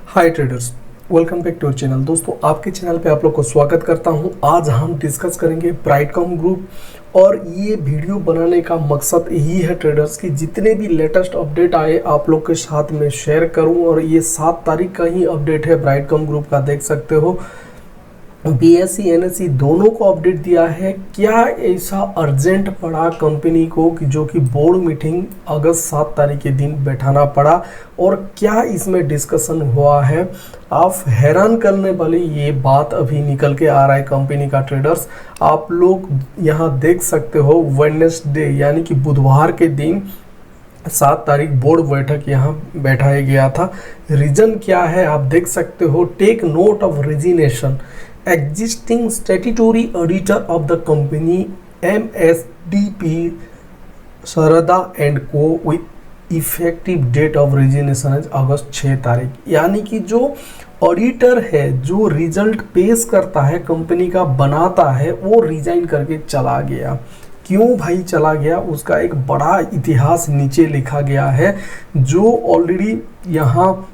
Hi traders, welcome back to channel. दोस्तों, आपके channel पे आप लोग को स्वागत करता हूं। आज हम डिस्कस करेंगे ब्राइटकॉम ग्रुप और ये वीडियो बनाने का मकसद यही है ट्रेडर्स कि जितने भी लेटेस्ट अपडेट आए आप लोग के साथ में शेयर करूं। और ये 7 तारीख का ही अपडेट है ब्राइटकॉम ग्रुप का, देख सकते हो। बीएसई एनएसई दोनों को अपडेट दिया है। क्या ऐसा अर्जेंट पड़ा कंपनी को कि जो कि बोर्ड मीटिंग अगस्त 7 तारीख के दिन बैठाना पड़ा, और क्या इसमें डिस्कशन हुआ है? आप हैरान करने वाली ये बात अभी निकल के आ रहा है कंपनी का ट्रेडर्स। आप लोग यहाँ देख सकते हो, वेडनेसडे यानी कि बुधवार के दिन 7 तारीख बोर्ड बैठक यहाँ बैठाया गया था। रीजन क्या है आप देख सकते हो। Take note of resignation existing statutory auditor of the company MSDP Sarada and Co with effective date of resignation is अगस्त 6 तारीख। यानी कि जो ऑडिटर है, जो रिजल्ट पेश करता है कंपनी का, बनाता है, वो रिजाइन करके चला गया। क्यों भाई चला गया, उसका एक बड़ा इतिहास नीचे लिखा गया है। जो ऑलरेडी यहाँ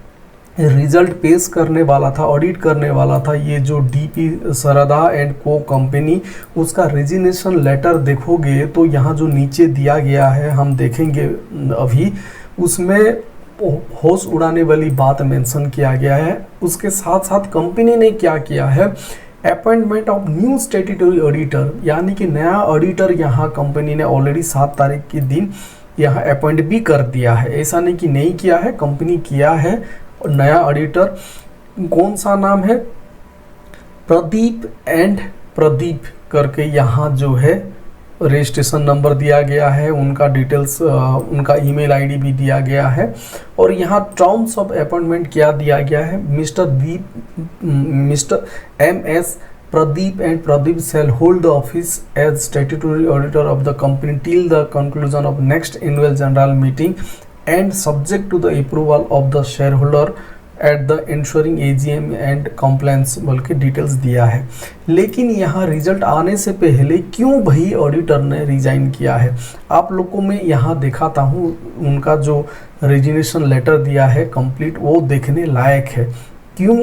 रिजल्ट पेश करने वाला था, ऑडिट करने वाला था, ये जो डीपी सरदा एंड को कंपनी, उसका रेजिग्नेशन लेटर देखोगे तो यहाँ जो नीचे दिया गया है, हम देखेंगे अभी, उसमें होश उड़ाने वाली बात मेंशन किया गया है। उसके साथ साथ कंपनी ने क्या किया है, appointment of new statutory auditor, यानी कि नया ऑडिटर यहाँ कंपनी ने ऑलरेडी 7 तारीख के दिन यहाँ अपॉइंट भी कर दिया है। ऐसा नहीं कि नहीं किया है, कंपनी किया है। नया ऑडिटर कौन सा नाम है, प्रदीप एंड प्रदीप करके यहाँ जो है रजिस्ट्रेशन नंबर दिया गया है, उनका डिटेल्स, उनका ईमेल आईडी भी दिया गया है। और यहाँ टर्म्स ऑफ अपॉइंटमेंट क्या दिया गया है, mister MS Pradeep and Pradeep shall hold the office as statutory auditor of the company till the conclusion of next annual general meeting and subject to the approval of the shareholder at the ensuring AGM and compliance बोल के details दिया है। लेकिन यहाँ result आने से पहले क्यों भाई ऑडिटर ने रिजाइन किया है, आप लोगों में यहाँ दिखाता हूँ। उनका जो रेजिग्नेशन लेटर दिया है कंप्लीट, वो देखने लायक है। क्यों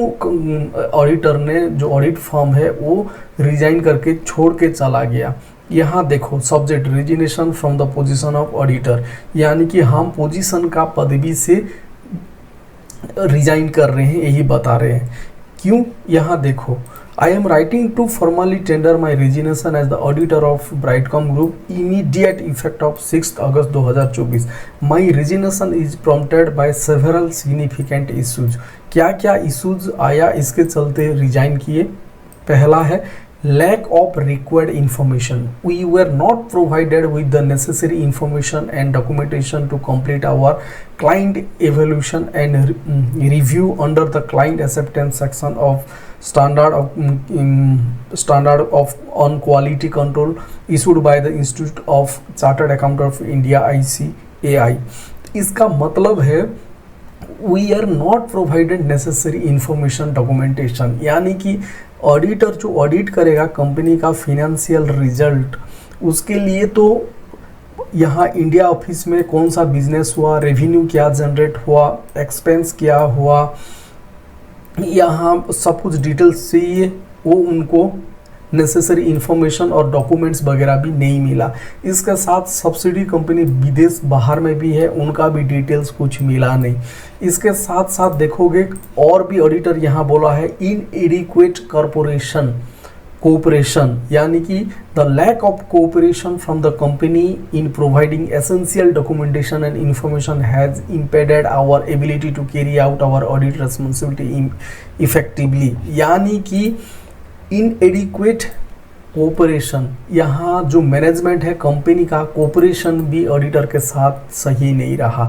ऑडिटर ने, जो ऑडिट फर्म है, वो रिजाइन करके छोड़ के चला गया। यहाँ देखो, subject resignation from the position of auditor, यानी कि हम पोजीशन का पदवी से रिजाइन कर रहे हैं, यही बता रहे हैं। क्यों, यहाँ देखो, I am writing to formally tender my resignation as the auditor of Brightcom group immediate effect of 6 August 2024। My resignation is prompted by several significant issues. क्या क्या इशूज आया, इसके चलते रिजाइन किए। पहला है lack of required information. We were not provided with the necessary information and documentation to complete our client evaluation and review under the client acceptance section of standard of on quality control issued by the Institute of Chartered Accountants of India ICAI। इसका मतलब है we are not provided necessary information documentation, यानी कि auditor जो audit करेगा company का financial result, उसके लिए तो यहाँ इंडिया ऑफिस में कौन सा बिजनेस हुआ, रेवेन्यू क्या जनरेट हुआ, एक्सपेंस क्या हुआ, यहाँ सब कुछ डिटेल्स चाहिए। वो उनको नेसेसरी इंफॉर्मेशन और डॉक्यूमेंट्स वगैरह भी नहीं मिला। इसके साथ सब्सिडी कंपनी विदेश बाहर में भी है, उनका भी डिटेल्स कुछ मिला नहीं। इसके साथ साथ देखोगे और भी ऑडिटर यहाँ बोला है इनएडिक्वेट कोऑपरेशन, यानी कि the lack of cooperation from the company in providing essential documentation and information has impeded our ability to carry out our audit responsibility effectively. यानी कि इनएडिक्वेट कोऑपरेशन, यहाँ जो मैनेजमेंट है कंपनी का, कोऑपरेशन भी ऑडिटर के साथ सही नहीं रहा।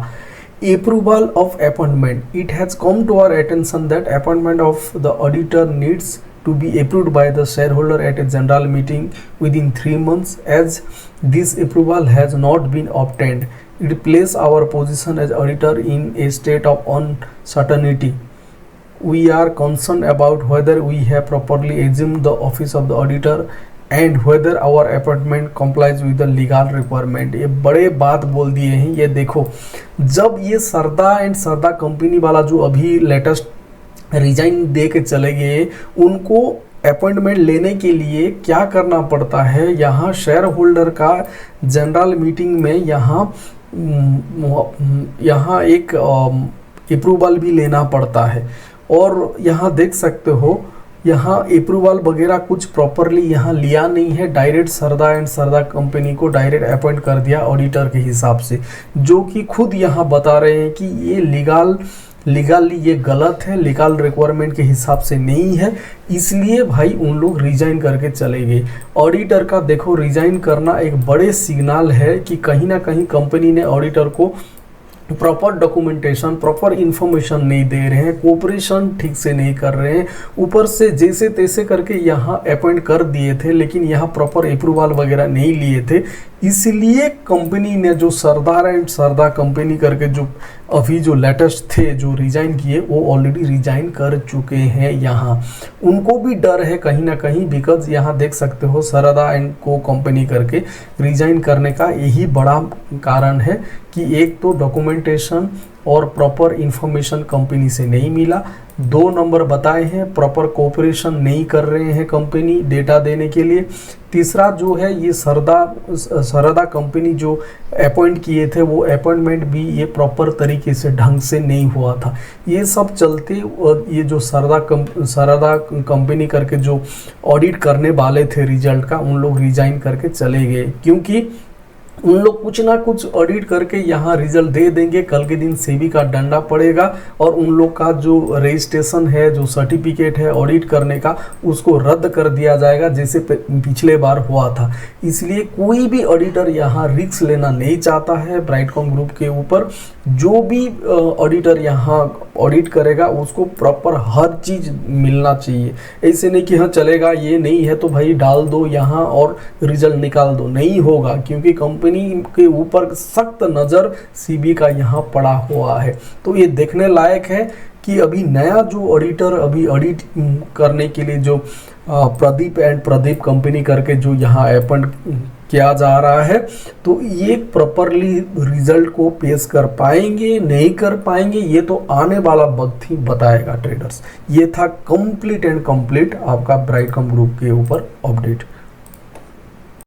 Approval of appointment, it has come to our attention that appointment of the auditor needs to be approved by the shareholder at a general meeting within 3 months. As this approval has not been obtained, it places our position as auditor in a state of uncertainty. We are concerned about whether we have properly assumed the office of the auditor and whether our appointment complies with the legal requirement। ये बड़े बात बोल दिए हैं। ये देखो, जब ये सरदा एंड सरदा कंपनी वाला जो अभी लेटेस्ट रिजाइन दे के चले गए, उनको अपॉइंटमेंट लेने के लिए क्या करना पड़ता है, यहाँ शेयर होल्डर का जनरल मीटिंग में यहाँ एक अप्रूवल भी लेना पड़ता है। और यहाँ देख सकते हो, यहाँ अप्रूवल वगैरह कुछ प्रॉपरली यहाँ लिया नहीं है, direct Sarda and Sarda company को डायरेक्ट अपॉइंट कर दिया ऑडिटर के हिसाब से, जो कि खुद यहाँ बता रहे हैं कि ये लीगली ये गलत है, लीगल रिक्वायरमेंट के हिसाब से नहीं है, इसलिए भाई उन लोग रिजाइन करके चले गए। ऑडिटर का देखो रिजाइन करना एक बड़े सिग्नल है कि कहीं ना कहीं कंपनी ने ऑडिटर को प्रॉपर डॉक्यूमेंटेशन, प्रॉपर इन्फॉर्मेशन नहीं दे रहे हैं, कोऑपरेशन ठीक से नहीं कर रहे हैं, ऊपर से जैसे तैसे करके यहाँ अपॉइंट कर दिए थे, लेकिन यहाँ प्रॉपर अप्रूवल वगैरह नहीं लिए थे। इसलिए कंपनी ने जो सरदार एंड सरदा कंपनी करके जो अभी जो लेटेस्ट थे जो रिजाइन किए, वो ऑलरेडी रिजाइन कर चुके हैं। यहाँ उनको भी डर है कहीं ना कहीं, बिकॉज यहाँ देख सकते हो सरदा एंड को कंपनी करके रिजाइन करने का यही बड़ा कारण है कि एक तो डॉक्यूमेंटेशन और प्रॉपर इंफॉर्मेशन कंपनी से नहीं मिला, 2 नंबर बताए हैं प्रॉपर कोऑपरेशन नहीं कर रहे हैं कंपनी डेटा देने के लिए, तीसरा जो है ये सरदा कंपनी जो अपॉइंट किए थे वो अपॉइंटमेंट भी ये प्रॉपर तरीके से ढंग से नहीं हुआ था। ये सब चलते ये जो सरदा कंपनी करके जो ऑडिट करने वाले थे रिजल्ट का, उन लोग रिजाइन करके चले गए, क्योंकि उन लोग कुछ ना कुछ ऑडिट करके यहाँ रिजल्ट दे देंगे, कल के दिन सेबी का डंडा पड़ेगा और उन लोग का जो रजिस्ट्रेशन है, जो सर्टिफिकेट है ऑडिट करने का, उसको रद्द कर दिया जाएगा जैसे पिछले बार हुआ था। इसलिए कोई भी ऑडिटर यहाँ रिस्क लेना नहीं चाहता है ब्राइटकॉम ग्रुप के ऊपर। जो भी ऑडिटर यहाँ ऑडिट करेगा उसको प्रॉपर हर चीज़ मिलना चाहिए, ऐसे नहीं कि हाँ चलेगा ये नहीं है तो भाई डाल दो यहाँ और रिजल्ट निकाल दो, नहीं होगा, क्योंकि कंपनी के ऊपर सख्त नज़र सीबी का यहाँ पड़ा हुआ है। तो ये देखने लायक है कि अभी नया जो ऑडिटर अभी ऑडिट करने के लिए जो प्रदीप एंड प्रदीप कंपनी करके जो यहाँ अपॉइंट किया जा रहा है, तो ये प्रॉपरली रिजल्ट को पेश कर पाएंगे नहीं कर पाएंगे, ये तो आने वाला वक्त ही बताएगा ट्रेडर्स। ये था कंप्लीट एंड कंप्लीट आपका ब्राइटकॉम ग्रुप के ऊपर अपडेट।